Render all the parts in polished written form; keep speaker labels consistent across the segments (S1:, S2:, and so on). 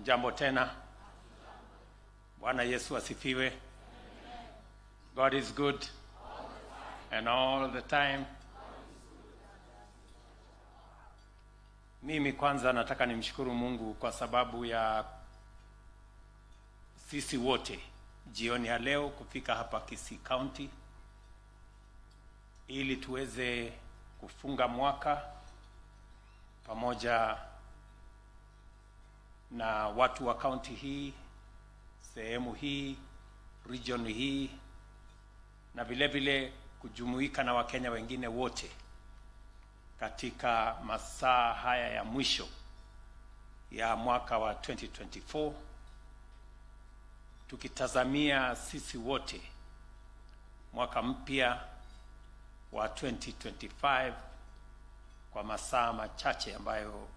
S1: Hamjambo tena. Bwana Yesu asifiwe. God is good and all the time. Mimi kwanza nataka nimshukuru Mungu kwa sababu ya sisi wote jioni ya leo kufika hapa Kisii County ili tuweze kufunga mwaka pamoja na watu wa county hii, sehemu hii, region hii, na vile vile kujumuika na Wakenya wengine wote katika masaa haya ya mwisho ya mwaka wa 2024, tukitazamia sisi wote mwaka mpya wa 2025 kwa masaa machache ambayo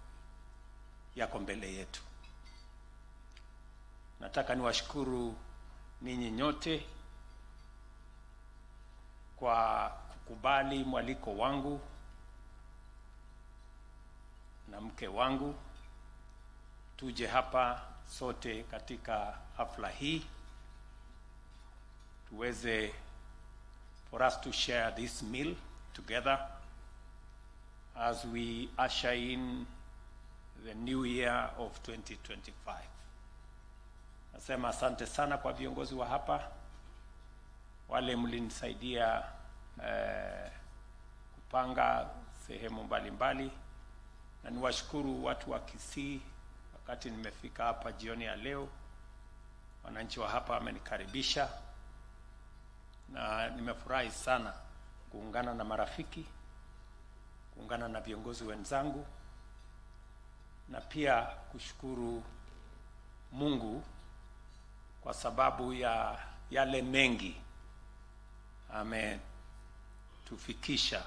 S1: yako mbele yetu. Nataka niwashukuru ninyi nyote kwa kukubali mwaliko wangu na mke wangu tuje hapa sote katika hafla hii tuweze for us to share this meal together as we usher in the new year of 2025. Nasema asante sana kwa viongozi wa hapa, wale mlinisaidia kupanga sehemu mbalimbali, na niwashukuru watu wa Kisii. Wakati nimefika hapa jioni ya leo, wananchi wa hapa wamenikaribisha na nimefurahi sana kuungana na marafiki, kuungana na viongozi wenzangu, na pia kushukuru Mungu kwa sababu ya yale mengi ametufikisha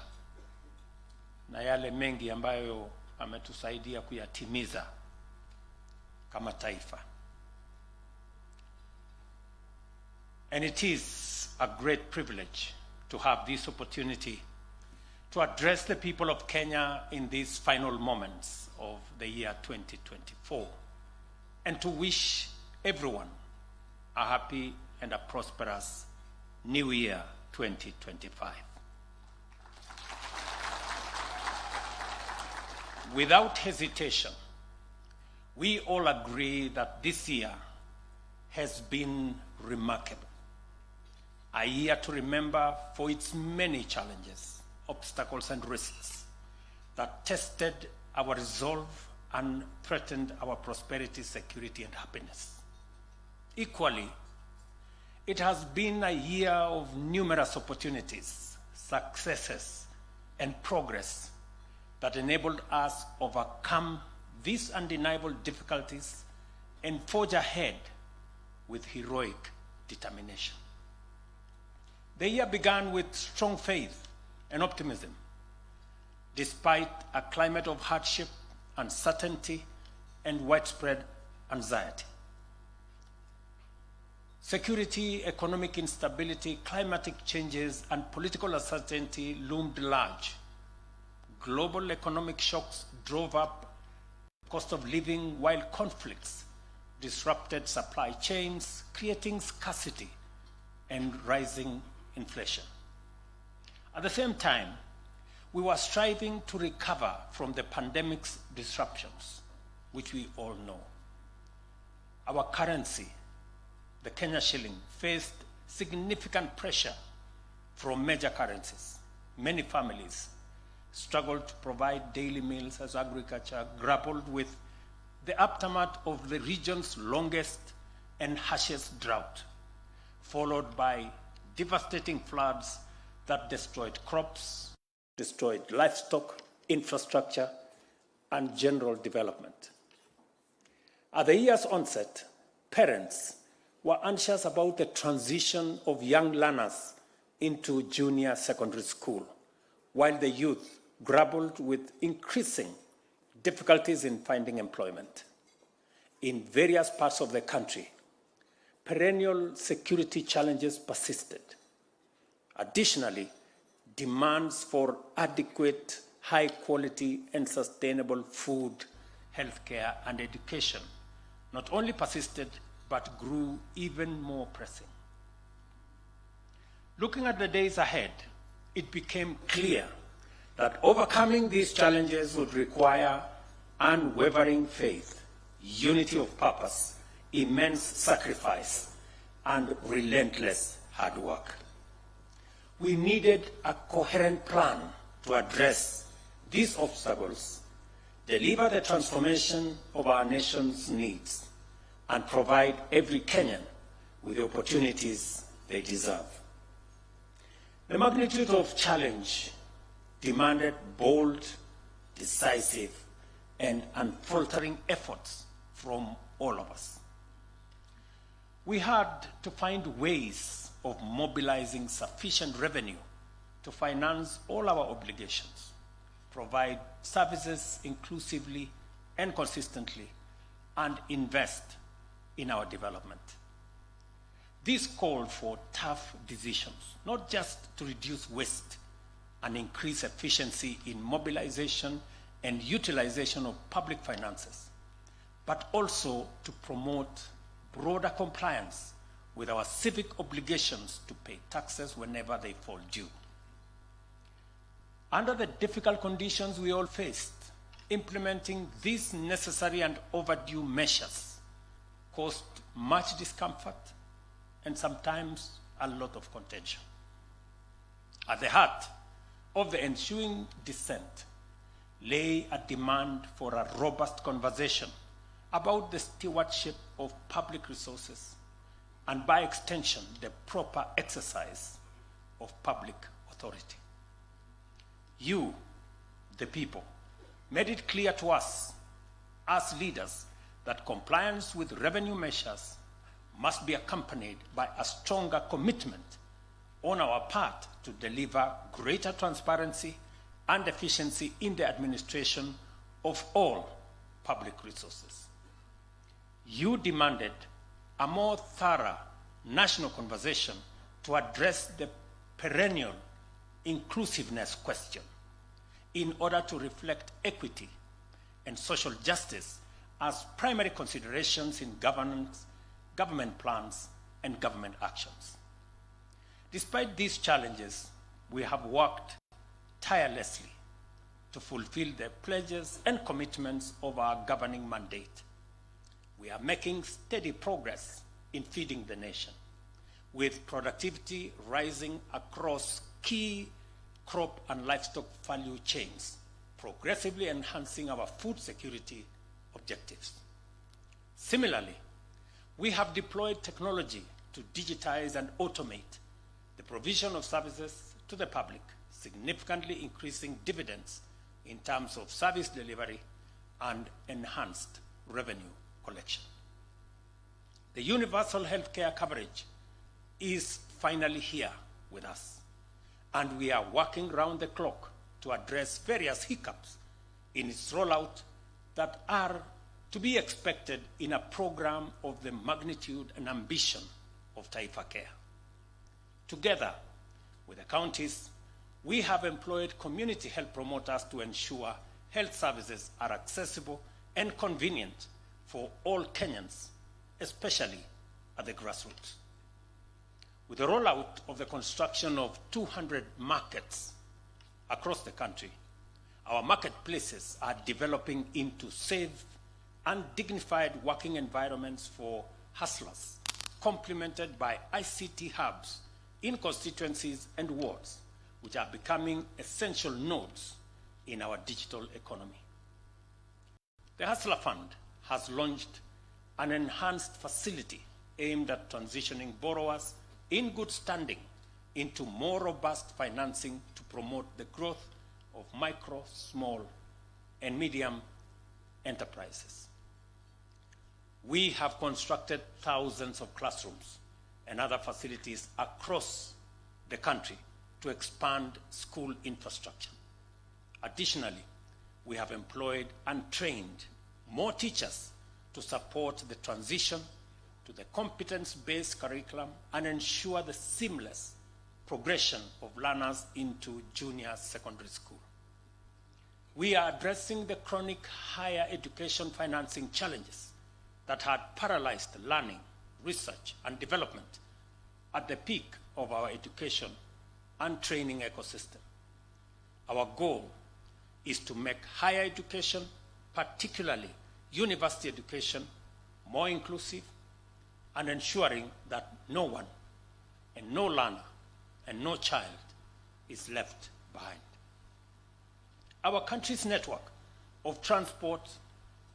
S1: na yale mengi ambayo ametusaidia kuyatimiza kama taifa. And it is a great privilege to have this opportunity to address the people of Kenya in these final moments of the year 2024 and to wish everyone a happy and a prosperous New Year 2025. Without hesitation, we all agree that this year has been remarkable. A year to remember for its many challenges, obstacles, and risks that tested our resolve and threatened our prosperity, security, and happiness. Equally, it has been a year of numerous opportunities, successes, and progress that enabled us overcome these undeniable difficulties and forge ahead with heroic determination. The year began with strong faith and optimism, despite a climate of hardship, uncertainty, and widespread anxiety. Security, economic instability, climatic changes, and political uncertainty loomed large. Global economic shocks drove up cost of living, while conflicts disrupted supply chains, creating scarcity and rising inflation. At the same time, we were striving to recover from the pandemic's disruptions, which we all know. Our currency, the Kenya shilling, faced significant pressure from major currencies. Many families struggled to provide daily meals as agriculture grappled with the aftermath of the region's longest and harshest drought, followed by devastating floods that destroyed crops, destroyed livestock, infrastructure, and general development. At the year's onset, parents were anxious about the transition of young learners into junior secondary school, while the youth grappled with increasing difficulties in finding employment. In various parts of the country, perennial security challenges persisted. Additionally, demands for adequate, high quality, and sustainable food, healthcare, and education not only persisted, but grew even more pressing. Looking at the days ahead, it became clear that overcoming these challenges would require unwavering faith, unity of purpose, immense sacrifice, and relentless hard work. We needed a coherent plan to address these obstacles, deliver the transformation of our nation's needs, and provide every Kenyan with the opportunities they deserve. The magnitude of challenge demanded bold, decisive, and unfaltering efforts from all of us. We had to find ways of mobilizing sufficient revenue to finance all our obligations, provide services inclusively and consistently, and invest in our development. This called for tough decisions, not just to reduce waste and increase efficiency in mobilization and utilization of public finances, but also to promote broader compliance with our civic obligations to pay taxes whenever they fall due. Under the difficult conditions we all faced, implementing these necessary and overdue measures caused much discomfort and sometimes a lot of contention. At the heart of the ensuing dissent lay a demand for a robust conversation about the stewardship of public resources and, by extension, the proper exercise of public authority. You, the people, made it clear to us as leaders that compliance with revenue measures must be accompanied by a stronger commitment on our part to deliver greater transparency and efficiency in the administration of all public resources. You demanded a more thorough national conversation to address the perennial inclusiveness question in order to reflect equity and social justice as primary considerations in governance, government plans, and government actions. Despite these challenges, we have worked tirelessly to fulfill the pledges and commitments of our governing mandate. We are making steady progress in feeding the nation, with productivity rising across key crop and livestock value chains, progressively enhancing our food security objectives. Similarly, we have deployed technology to digitize and automate the provision of services to the public, significantly increasing dividends in terms of service delivery and enhanced revenue collection. The universal healthcare coverage is finally here with us, and we are working round the clock to address various hiccups in its rollout that are to be expected in a program of the magnitude and ambition of Taifa Care. Together with the counties, we have employed community health promoters to ensure health services are accessible and convenient for all Kenyans, especially at the grassroots. With the rollout of the construction of 200 markets across the country, our marketplaces are developing into safe and dignified working environments for hustlers, complemented by ICT hubs in constituencies and wards, which are becoming essential nodes in our digital economy. The Hustler Fund has launched an enhanced facility aimed at transitioning borrowers in good standing into more robust financing to promote the growth of micro, small, and medium enterprises. We have constructed thousands of classrooms and other facilities across the country to expand school infrastructure. Additionally, we have employed and trained more teachers to support the transition to the competence-based curriculum and ensure the seamless progression of learners into junior secondary school. We are addressing the chronic higher education financing challenges that had paralyzed learning, research, and development at the peak of our education and training ecosystem. Our goal is to make higher education, particularly university education, more inclusive and ensuring that no one and no learner and no child is left behind. Our country's network of transport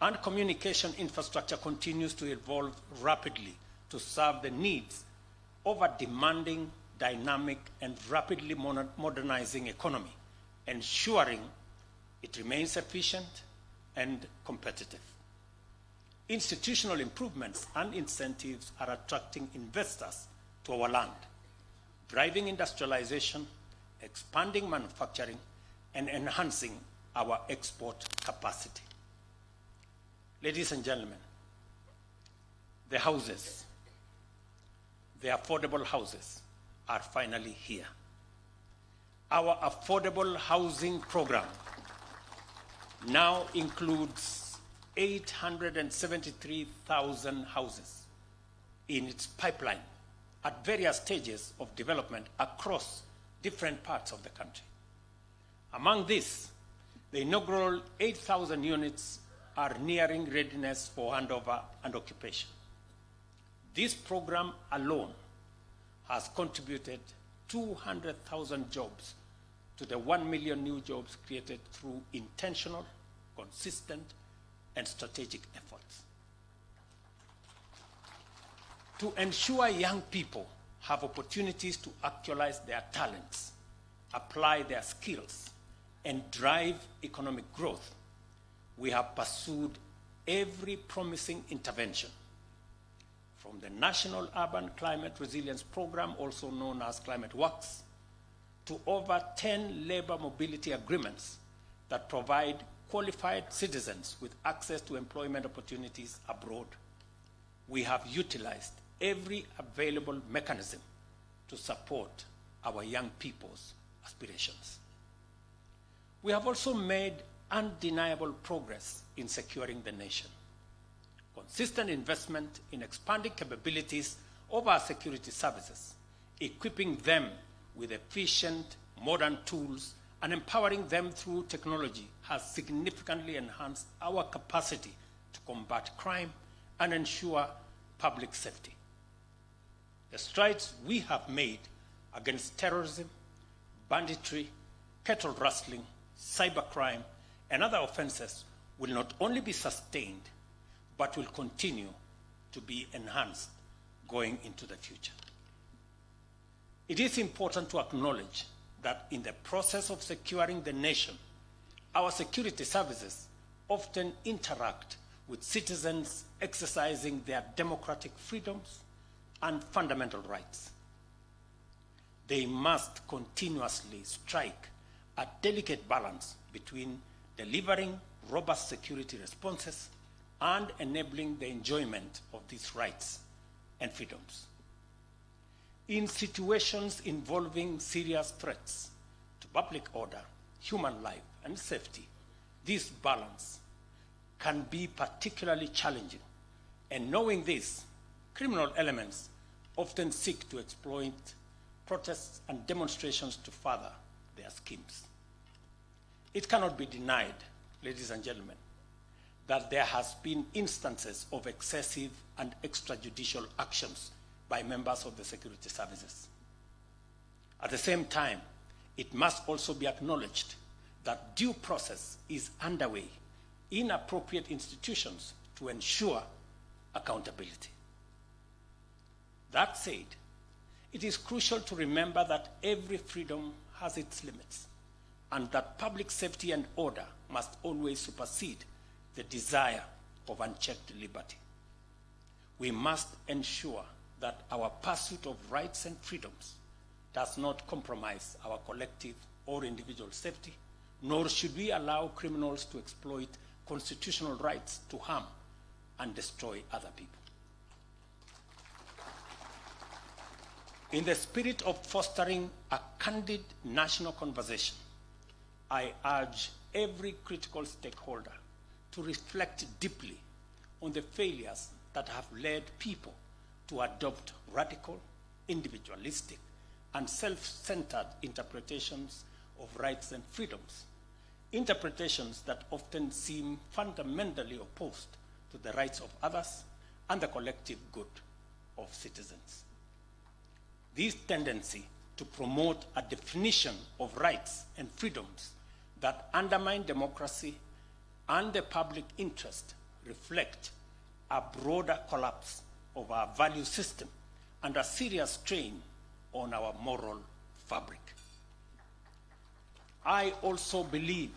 S1: and communication infrastructure continues to evolve rapidly to serve the needs of a demanding, dynamic, and rapidly modernizing economy, ensuring it remains efficient and competitive. Institutional improvements and incentives are attracting investors to our land, driving industrialization, expanding manufacturing, and enhancing our export capacity. Ladies and gentlemen, the houses, the affordable houses, are finally here. Our affordable housing program now includes 873,000 houses in its pipeline at various stages of development across different parts of the country. Among these, the inaugural 8,000 units are nearing readiness for handover and occupation. This program alone has contributed 200,000 jobs to the 1 million new jobs created through intentional, consistent, and strategic efforts. To ensure young people have opportunities to actualize their talents, apply their skills, and drive economic growth, we have pursued every promising intervention, from the National Urban Climate Resilience Program, also known as Climate Works, to over 10 labor mobility agreements that provide qualified citizens with access to employment opportunities abroad. We have utilized every available mechanism to support our young people's aspirations. We have also made undeniable progress in securing the nation. Consistent investment in expanding capabilities of our security services, equipping them with efficient, modern tools, and empowering them through technology has significantly enhanced our capacity to combat crime and ensure public safety. The strides we have made against terrorism, banditry, cattle rustling, cybercrime, and other offenses will not only be sustained, but will continue to be enhanced going into the future. It is important to acknowledge that in the process of securing the nation, our security services often interact with citizens exercising their democratic freedoms and fundamental rights. They must continuously strike a delicate balance between delivering robust security responses and enabling the enjoyment of these rights and freedoms. In situations involving serious threats to public order, human life, and safety, this balance can be particularly challenging. And knowing this, criminal elements often seek to exploit protests and demonstrations to further their schemes. It cannot be denied, ladies and gentlemen, that there has been instances of excessive and extrajudicial actions by members of the security services. At the same time, it must also be acknowledged that due process is underway in appropriate institutions to ensure accountability. That said, it is crucial to remember that every freedom has its limits, and that public safety and order must always supersede the desire of unchecked liberty. We must ensure that our pursuit of rights and freedoms does not compromise our collective or individual safety, nor should we allow criminals to exploit constitutional rights to harm and destroy other people. In the spirit of fostering a candid national conversation, I urge every critical stakeholder to reflect deeply on the failures that have led people to adopt radical, individualistic, and self-centered interpretations of rights and freedoms, interpretations that often seem fundamentally opposed to the rights of others and the collective good of citizens. This tendency to promote a definition of rights and freedoms that undermine democracy and the public interest reflect a broader collapse of our value system and a serious strain on our moral fabric. I also believe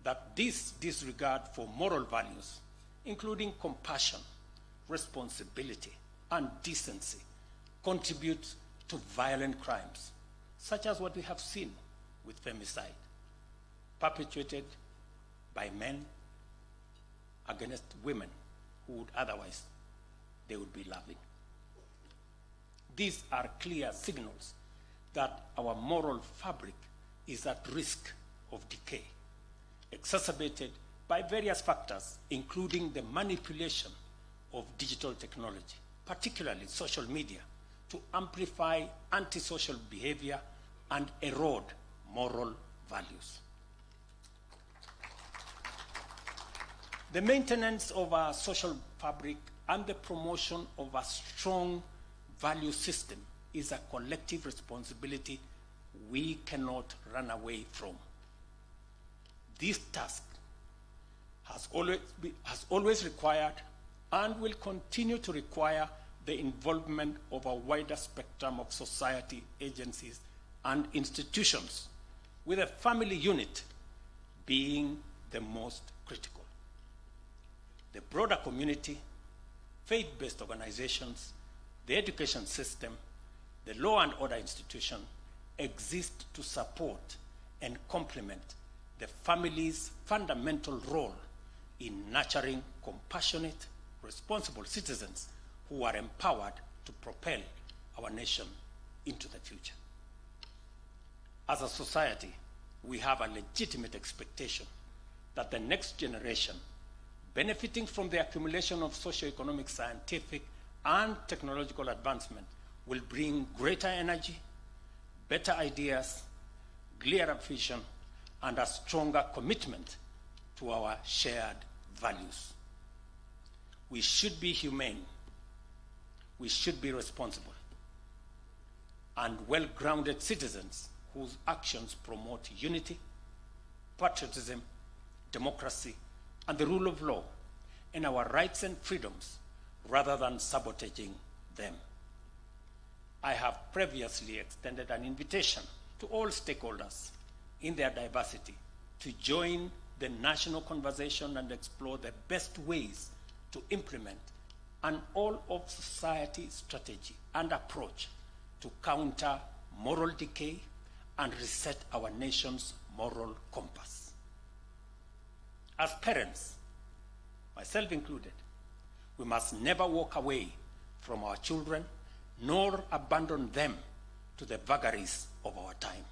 S1: that this disregard for moral values, including compassion, responsibility, and decency, contributes to violent crimes, such as what we have seen with femicide, perpetrated by men against women who would otherwise they would be loving. These are clear signals that our moral fabric is at risk of decay, exacerbated by various factors, including the manipulation of digital technology, particularly social media, to amplify antisocial behavior and erode moral values. The maintenance of our social fabric and the promotion of a strong value system is a collective responsibility we cannot run away from. This task has always required and will continue to require the involvement of a wider spectrum of society, agencies, and institutions, with a family unit being the most critical. The broader community, faith-based organizations, the education system, the law and order institution exist to support and complement the family's fundamental role in nurturing compassionate, responsible citizens who are empowered to propel our nation into the future. As a society, we have a legitimate expectation that the next generation, benefiting from the accumulation of socio-economic, scientific, and technological advancement, will bring greater energy, better ideas, clearer vision, and a stronger commitment to our shared values. We should be humane, we should be responsible, and well-grounded citizens whose actions promote unity, patriotism, democracy, and the rule of law, and our rights and freedoms, rather than sabotaging them. I have previously extended an invitation to all stakeholders in their diversity to join the national conversation and explore the best ways to implement an all-of-society strategy and approach to counter moral decay and reset our nation's moral compass. As parents, myself included, we must never walk away from our children nor abandon them to the vagaries of our time.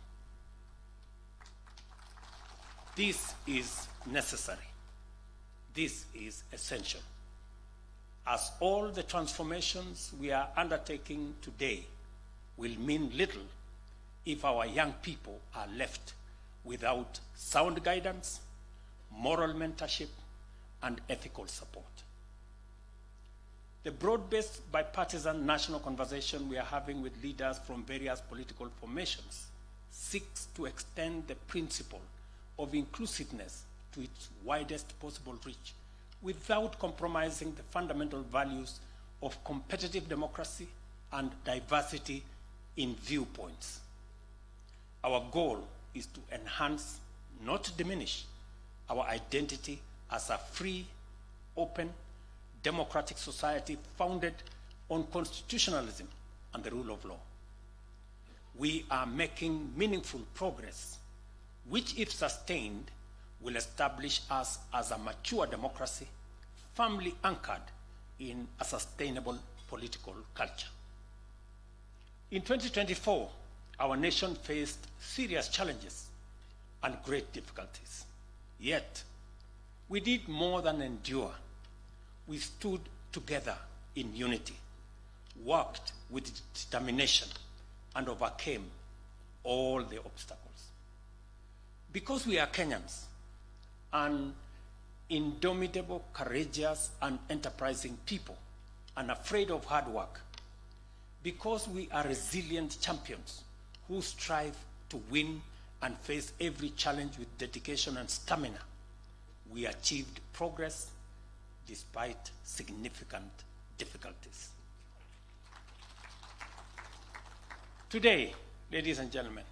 S1: This is necessary. This is essential, as all the transformations we are undertaking today will mean little if our young people are left without sound guidance, moral mentorship, and ethical support. The broad-based bipartisan national conversation we are having with leaders from various political formations seeks to extend the principle of inclusiveness to its widest possible reach without compromising the fundamental values of competitive democracy and diversity in viewpoints. Our goal is to enhance, not diminish, our identity as a free, open, democratic society founded on constitutionalism and the rule of law. We are making meaningful progress, which, if sustained, will establish us as a mature democracy, firmly anchored in a sustainable political culture. In 2024, our nation faced serious challenges and great difficulties. Yet, we did more than endure. We stood together in unity, worked with determination, and overcame all the obstacles. Because we are Kenyans, an indomitable, courageous, and enterprising people, unafraid of hard work, because we are resilient champions who strive to win and face every challenge with dedication and stamina, we achieved progress despite significant difficulties. Today, ladies and gentlemen,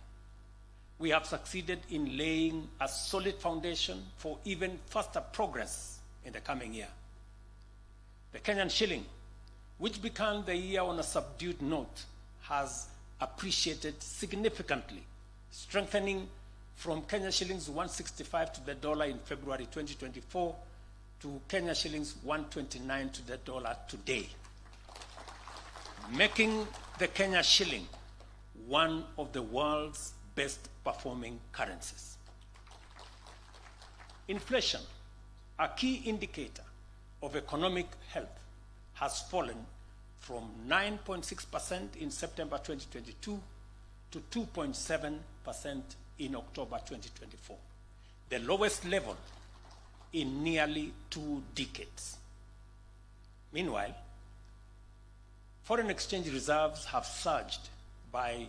S1: we have succeeded in laying a solid foundation for even faster progress in the coming year. The Kenyan shilling, which began the year on a subdued note, has appreciated significantly, strengthening from Kenya shillings 165 to the dollar in February 2024 to Kenya shillings 129 to the dollar today, making the Kenya shilling one of the world's best performing currencies. Inflation, a key indicator of economic health, has fallen from 9.6% in September 2022 to 2.7% in October 2024, the lowest level in nearly 2 decades. Meanwhile, foreign exchange reserves have surged by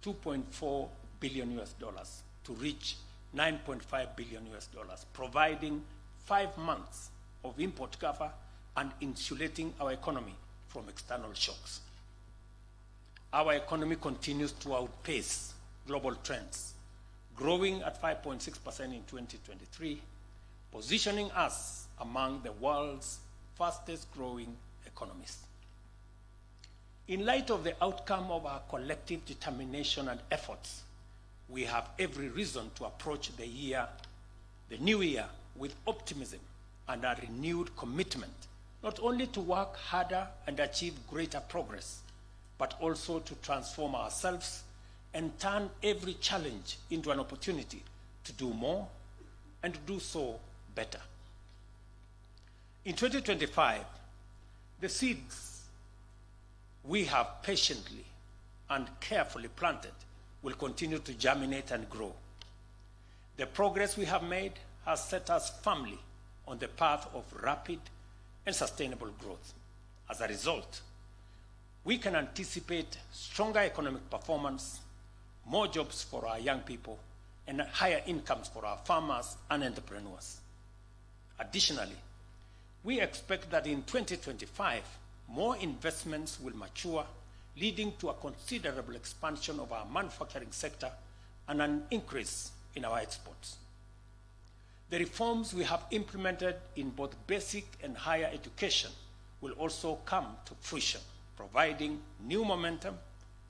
S1: 2.4 billion US dollars to reach 9.5 billion US dollars, providing 5 months of import cover and insulating our economy from external shocks. Our economy continues to outpace global trends, growing at 5.6% in 2023, positioning us among the world's fastest growing economies. In light of the outcome of our collective determination and efforts, we have every reason to approach the new year, with optimism and a renewed commitment, not only to work harder and achieve greater progress, but also to transform ourselves and turn every challenge into an opportunity to do more and to do so better. In 2025, the seeds we have patiently and carefully planted will continue to germinate and grow. The progress we have made has set us firmly on the path of rapid and sustainable growth. As a result, we can anticipate stronger economic performance, more jobs for our young people, and higher incomes for our farmers and entrepreneurs. Additionally, we expect that in 2025, more investments will mature, leading to a considerable expansion of our manufacturing sector and an increase in our exports. The reforms we have implemented in both basic and higher education will also come to fruition, providing new momentum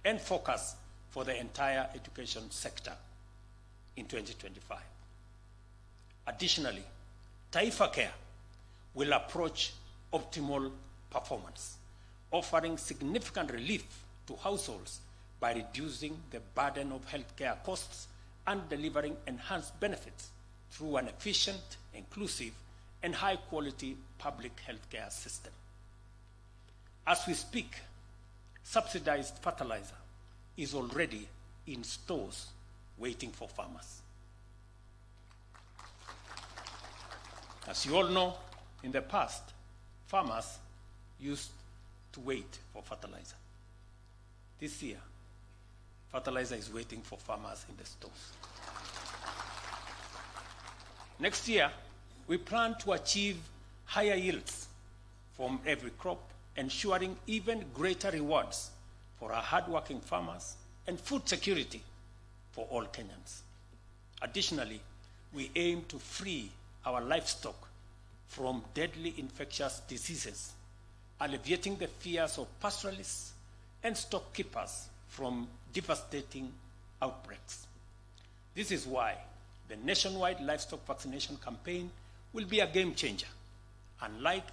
S1: and focus for the entire education sector in 2025. Additionally, Taifa Care will approach optimal performance, offering significant relief to households by reducing the burden of healthcare costs and delivering enhanced benefits through an efficient, inclusive, and high-quality public healthcare system. As we speak, subsidized fertilizer is already in stores waiting for farmers. As you all know, in the past, farmers used to wait for fertilizer. This year, fertilizer is waiting for farmers in the stores. Next year, we plan to achieve higher yields from every crop, ensuring even greater rewards for our hardworking farmers and food security for all Kenyans. Additionally, we aim to free our livestock from deadly infectious diseases, alleviating the fears of pastoralists and stock keepers from devastating outbreaks. This is why the nationwide livestock vaccination campaign will be a game changer. Unlike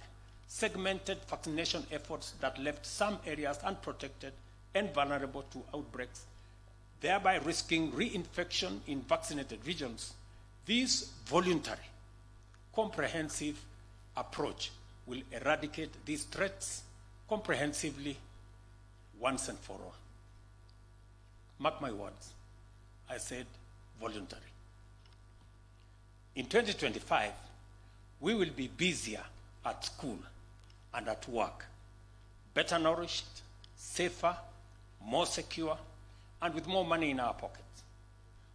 S1: segmented vaccination efforts that left some areas unprotected and vulnerable to outbreaks, thereby risking reinfection in vaccinated regions, this voluntary, comprehensive approach will eradicate these threats comprehensively once and for all. Mark my words, I said voluntary. In 2025, we will be busier at school and at work, better nourished, safer, more secure, and with more money in our pockets.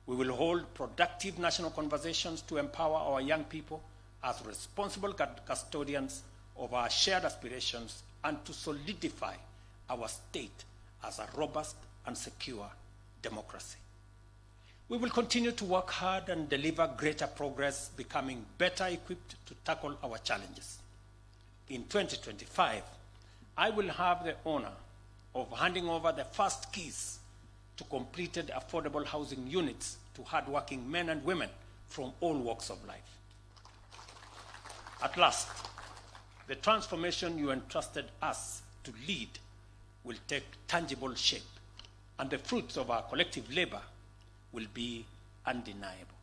S1: We will hold productive national conversations to empower our young people as responsible custodians of our shared aspirations and to solidify our state as a robust and secure democracy. We will continue to work hard and deliver greater progress, becoming better equipped to tackle our challenges. In 2025, I will have the honor of handing over the first keys to completed affordable housing units to hardworking men and women from all walks of life. At last, the transformation you entrusted us to lead will take tangible shape, and the fruits of our collective labor will be undeniable.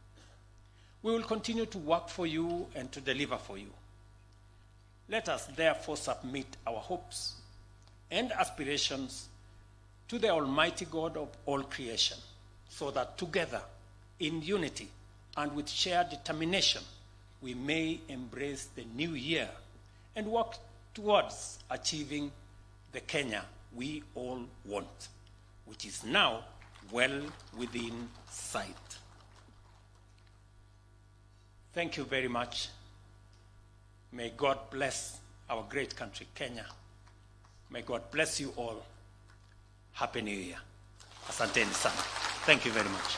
S1: We will continue to work for you and to deliver for you. Let us therefore submit our hopes and aspirations to the Almighty God of all creation, so that together, in unity and with shared determination, we may embrace the new year and work towards achieving the Kenya we all want, which is now well within sight. Thank you very much. May God bless our great country, Kenya. May God bless you all. Happy New Year. Asanteni sana. Thank you very much.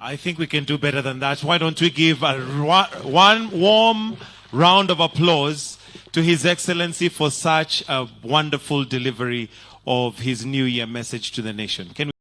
S2: I think we can do better than that. Why don't we give one warm round of applause to His Excellency for such a wonderful delivery of his New Year message to the nation. Can we